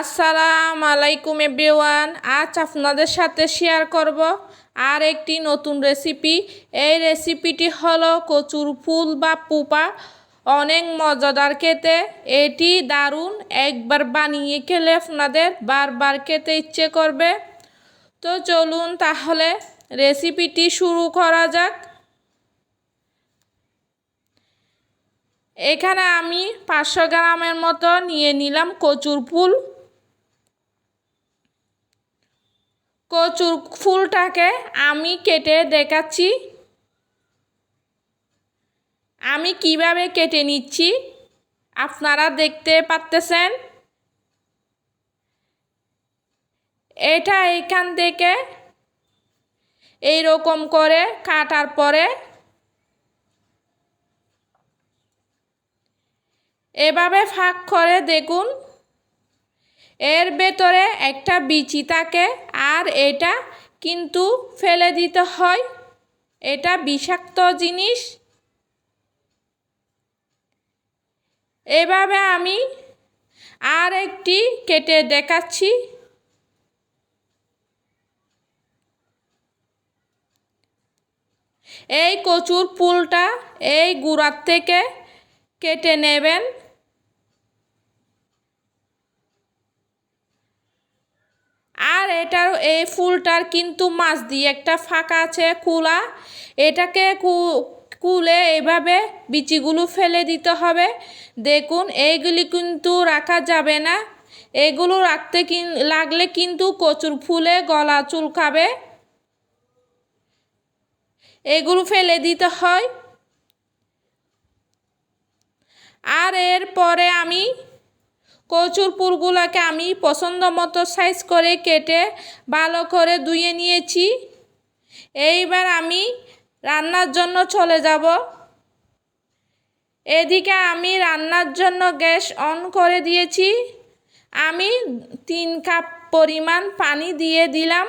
আসসালামু আলাইকুম এভরিওয়ান। আজ আপনাদের সাথে শেয়ার করব আর একটি নতুন রেসিপি। এই রেসিপিটি হলো কচুর ফুল বা পুপা। অনেক মজাদার খেতে, এটি দারুণ। একবার বানিয়ে খেলে আপনাদের বারবার খেতে ইচ্ছে করবে। তো চলুন তাহলে রেসিপিটি শুরু করা যাক। এখানে আমি 500 গ্রামের মতো নিয়ে নিলাম কচুর ফুল। কচুর ফুলটাকে আমি কেটে দেখাচ্ছি। আমি কিভাবে কেটে নিচ্ছি আপনারা দেখতে পাচ্ছেন। এটা এখান থেকে এইরকম করে কাটার পরে এভাবে ফাঁক করে দেখুন, এর ভেতরে একটা বিচি থাকে আর এটা কিন্তু ফেলে দিতে হয়। এটা বিষাক্ত জিনিস। এভাবে আমি আর একটি কেটে দেখাচ্ছি। এই কচুর ফুলটা এই গুঁড়ার থেকে কেটে নেবেন। আর এটার এই ফুলটার কিন্তু মাছ দিয়ে একটা ফাঁকা আছে খোলা, এটাকে খুলে এভাবে বিচিগুলো ফেলে দিতে হবে। দেখুন এইগুলি কিন্তু রাখা যাবে না, এগুলো রাখতে লাগলে কিন্তু কচুর ফুলে গলা চুলকাবে। এগুলো ফেলে দিতে হয়। আর এরপরে আমি কচুর ফুলগুলোকে আমি পছন্দ মতো সাইজ করে কেটে ভালো করে ধুয়ে নিয়েছি। এইবার আমি রান্নার জন্য চলে যাব। এদিকে আমি রান্নার জন্য গ্যাস অন করে দিয়েছি। আমি 3 কাপ পরিমাণ পানি দিয়ে দিলাম।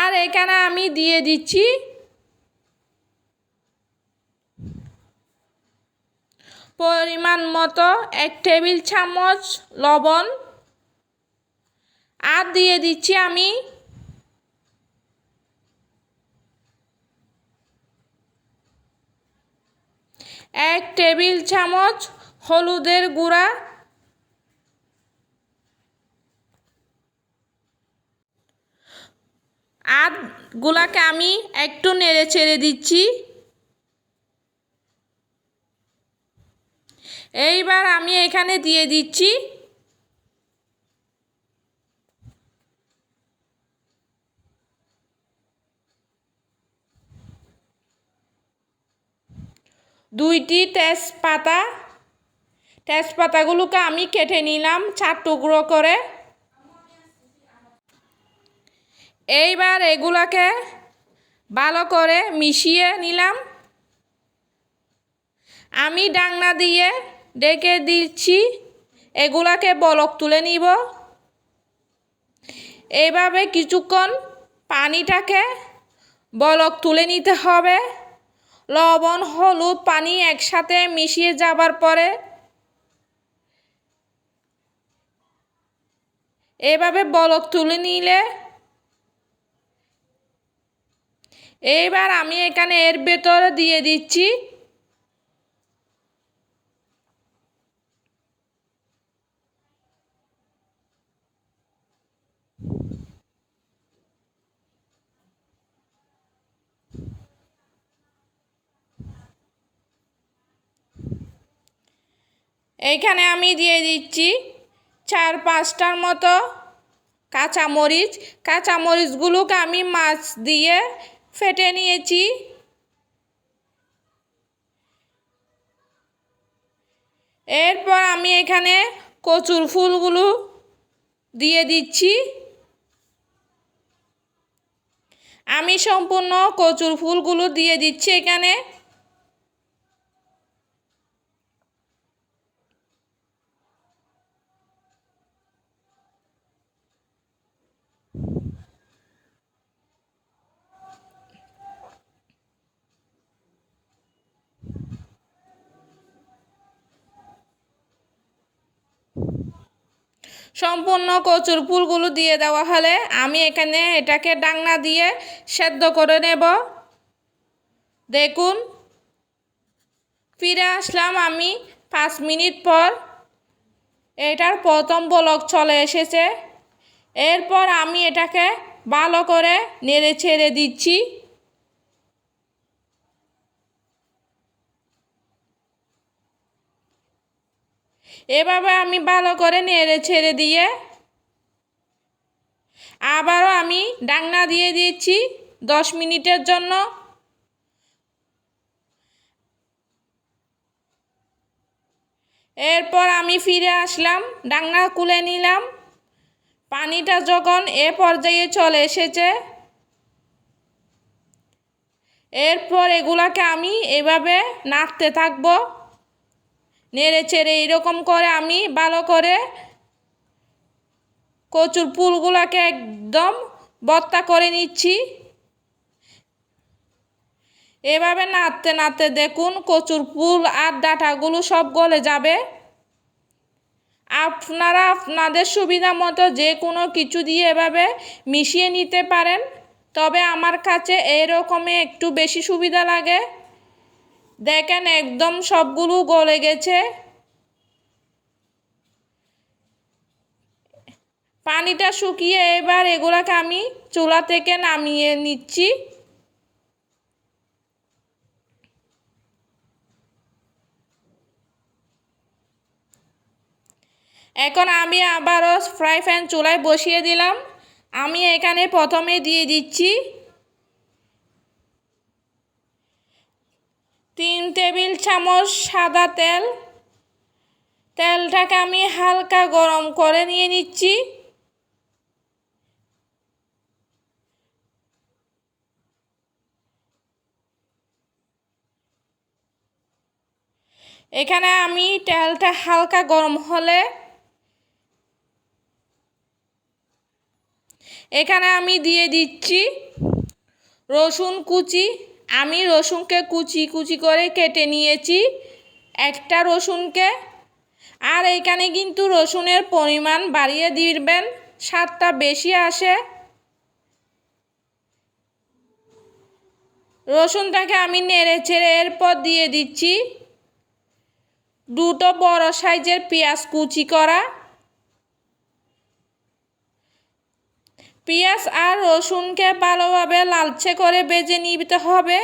আর এখানে আমি দিয়ে দিচ্ছি পরিমাণ মতো 1 টেবিল চামচ লবণ। আর দিয়ে দিচ্ছি আমি 1 টেবিল চামচ হলুদের গুঁড়া। আর গুলাকে আমি একটু নেড়ে চেড়ে দিচ্ছি। এইবার আমি এখানে দিয়ে দিচ্ছি 2টি তেজপাতা। তেজপাতাগুলোকে আমি কেটে নিলাম 4 টুকরো করে। এইবার এগুলাকে ভালো করে মিশিয়ে নিলাম। আমি ঢাকনা দিয়ে ঢেকে দিচ্ছি, এগুলাকে বলক তুলে নিব। এইভাবে কিছুক্ষণ পানিটাকে বলক তুলে নিতে হবে। লবণ হলুদ পানি একসাথে মিশিয়ে যাবার পরে এভাবে বলক তুলে নিলে এইবার আমি এখানে এর ভেতরে দিয়ে দিচ্ছি এইখানে আমি দিয়ে দিচ্ছি 4-5টার মতো কাঁচামরিচ। কাঁচামরিচগুলোকে আমি মাছ দিয়ে ফেটে নিয়েছি। এরপর আমি এখানে কচুর ফুলগুলো দিয়ে দিচ্ছি। আমি সম্পূর্ণ কচুর ফুলগুলো দিয়ে দিচ্ছি এখানে। সম্পূর্ণ কচুর ফুলগুলো দিয়ে দেওয়া হলে আমি এখানে এটাকে ডাকনা দিয়ে সেদ্ধ করে নেব। দেখুন ফিরে আসলাম আমি 5 মিনিট পর। এটার প্রথম বলক চলে এসেছে। এরপর আমি এটাকে ভালো করে নেড়ে ছেড়ে দিচ্ছি। এভাবে আমি ভালো করে নেড়ে ছেড়ে দিয়ে আবারও আমি ডাকনা দিয়ে দিচ্ছি 10 মিনিটের জন্য। এরপর আমি ফিরে আসলাম, ডাকনা খুলে নিলাম। পানিটা যখন এ পর্যায়ে চলে এসেছে, এরপর এগুলাকে আমি এভাবে নাড়তে থাকবো, নেড়ে চেড়ে এরকম করে আমি ভালো করে কচুর ফুলগুলাকে একদম ভর্তা করে নিচ্ছি। এভাবে নাড়তে নাড়তে দেখুন কচুর ফুল আর ডাঁটাগুলো সব গলে যাবে। আপনারা আপনাদের সুবিধা মতো যে কোনো কিছু দিয়ে এভাবে মিশিয়ে নিতে পারেন, তবে আমার কাছে এরকমই একটু বেশি সুবিধা লাগে। দেখেন একদম সবগুলো গলে গেছে। পানিটা শুকিয়ে এবার এগুলাকে আমি চুলা থেকে নামিয়ে নিচ্ছি। এখন আমি আবারও ফ্রাই প্যান চুলায় বসিয়ে দিলাম। আমি এখানে প্রথমে দিয়ে দিচ্ছি 3 টেবিল চামচ সাদা তেল। তেলটাকে আমি হালকা গরম করে নিয়ে নিচ্ছি। এখানে আমি তেলটা হালকা গরম হলে এখানে আমি দিয়ে দিচ্ছি রসুন কুচি। আমি রসুনকে কুচি কুচি করে কেটে নিয়েছি একটা রসুনকে। আর এখানে কিন্তু রসুনের পরিমাণ বাড়িয়ে দিবেন, স্বাদটা বেশি আসে। রসুনটাকে আমি নেড়ে ছেড়ে এরপর দিয়ে দিচ্ছি 2টো বড় সাইজের পেঁয়াজ কুচি করা। পেঁয়াজ আর রসুনকে ভালোভাবে লালচে করে ভেজে নিতে হবে।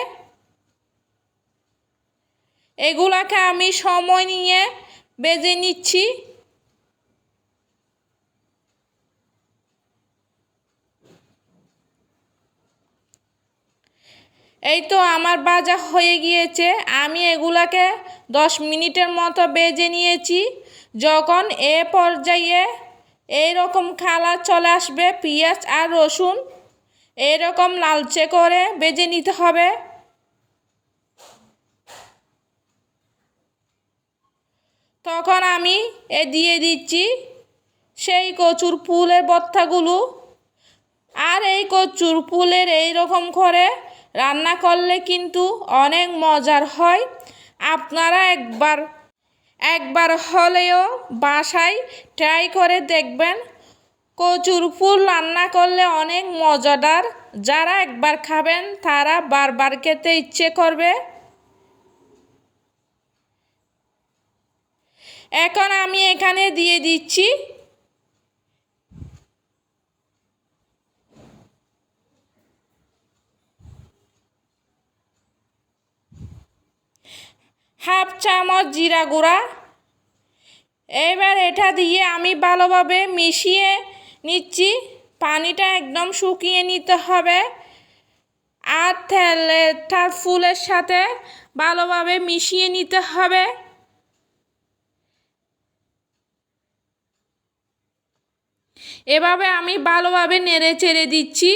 এগুলাকে আমি সময় নিয়ে ভেজে নিচ্ছি। এই তো আমার ভাজা হয়ে গিয়েছে। আমি এগুলাকে 10 মিনিটের মতো ভেজে নিয়েছি। যখন এ পর্যায়ে এইরকম কালার চলে আসবে, পেঁয়াজ আর রসুন এরকম লালচে করে ভেজে নিতে হবে। তখন আমি দিয়ে দিচ্ছি সেই কচুর ফুলের ভর্তাগুলো। আর এই কচুর ফুলের এইরকম করে রান্না করলে কিন্তু অনেক মজার হয়। আপনারা একবার হলেও বাসায় ট্রাই করে দেখবেন। কচুর ফুল রান্না করলে অনেক মজাদার। যারা একবার খাবেন তারা বারবার খেতে ইচ্ছে করবে। এখন আমি এখানে দিয়ে দিচ্ছি হাফ চামচ জিরা গুঁড়া। এবার এটা দিয়ে আমি ভালোভাবে মিশিয়ে নিচ্ছি। পানিটা একদম শুকিয়ে নিতে হবে আর তেলটা ফুলের সাথে ভালোভাবে মিশিয়ে নিতে হবে। এভাবে আমি ভালোভাবে নেড়ে চেড়ে দিচ্ছি।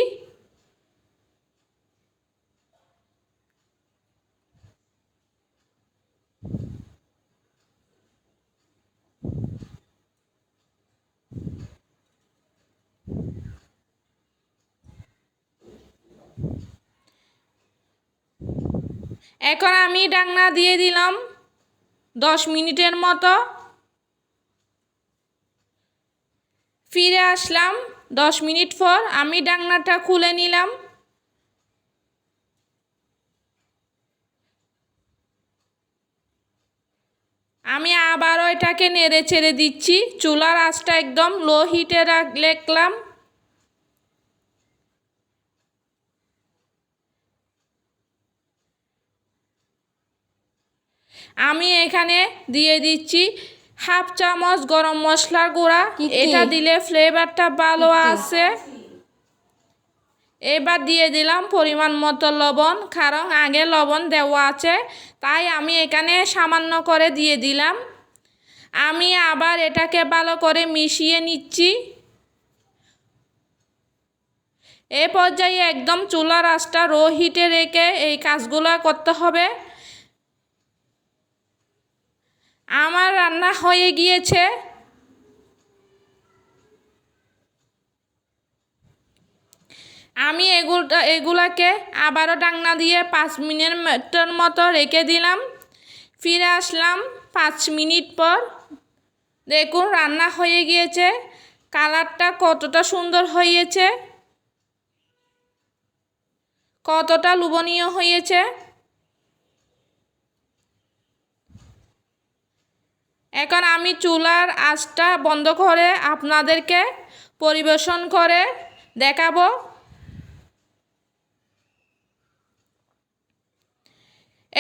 এখন আমি ঢাকনা দিয়ে দিলাম 10 মিনিটের মতো। ফিরে আসলাম 10 মিনিট পর। আমি ঢাকনাটা খুলে নিলাম। আমি আবারও এটাকে নেড়ে চেড়ে দিচ্ছি। চুলার আঁচটা একদম লো হিটে রাখলাম। আমি এখানে দিয়ে দিচ্ছি হাফ চামচ গরম মশলার গুঁড়া। এটা দিলে ফ্লেভারটা ভালো আসে। এবার দিয়ে দিলাম পরিমাণ মতো লবণ, কারণ আগে লবণ দেওয়া আছে, তাই আমি এখানে সামান্য করে দিয়ে দিলাম। আমি আবার এটাকে ভালো করে মিশিয়ে নিচ্ছি। এ পর্যায়ে একদম চুলার আঁচটা লো হিটে রেখে এই কাজগুলো করতে হবে। আমার রান্না হয়ে গিয়েছে। আমি এগুলাকে আবারও ঢাকনা দিয়ে 5 মিনিটের মতো রেখে দিলাম। ফিরে আসলাম 5 মিনিট পর। দেখুন রান্না হয়ে গিয়েছে। কালারটা কতটা সুন্দর হয়েছে, কতটা লোভনীয় হয়েছে। এখন আমি চুলার আঁচটা বন্ধ করে আপনাদেরকে পরিবেশন করে দেখাবো।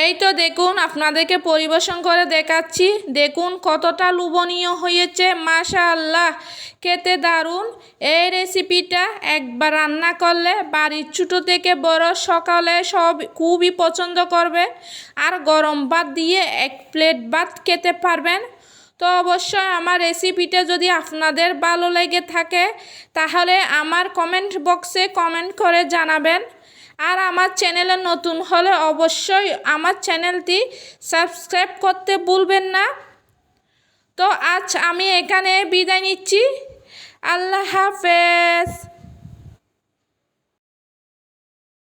এই তো দেখুন আপনাদেরকে পরিবেশন করে দেখাচ্ছি। দেখুন কতটা লোভনীয় হয়েছে, মাশাআল্লাহ, খেতে দারুণ। এই রেসিপিটা একবার রান্না করলে বাড়ির ছোটো থেকে বড় সকালে সব খুবই পছন্দ করবে। আর গরম ভাত দিয়ে 1 প্লেট ভাত খেতে পারবেন। তো অবশ্যই আমার রেসিপিটা যদি আপনাদের ভালো লেগে থাকে তাহলে আমার কমেন্ট বক্সে কমেন্ট করে জানাবেন। আর আমার চ্যানেলে নতুন হলে অবশ্যই আমার চ্যানেলটি সাবস্ক্রাইব করতে ভুলবেন না। তো আজ আমি এখানে বিদায় নিচ্ছি। আল্লাহ হাফেজ।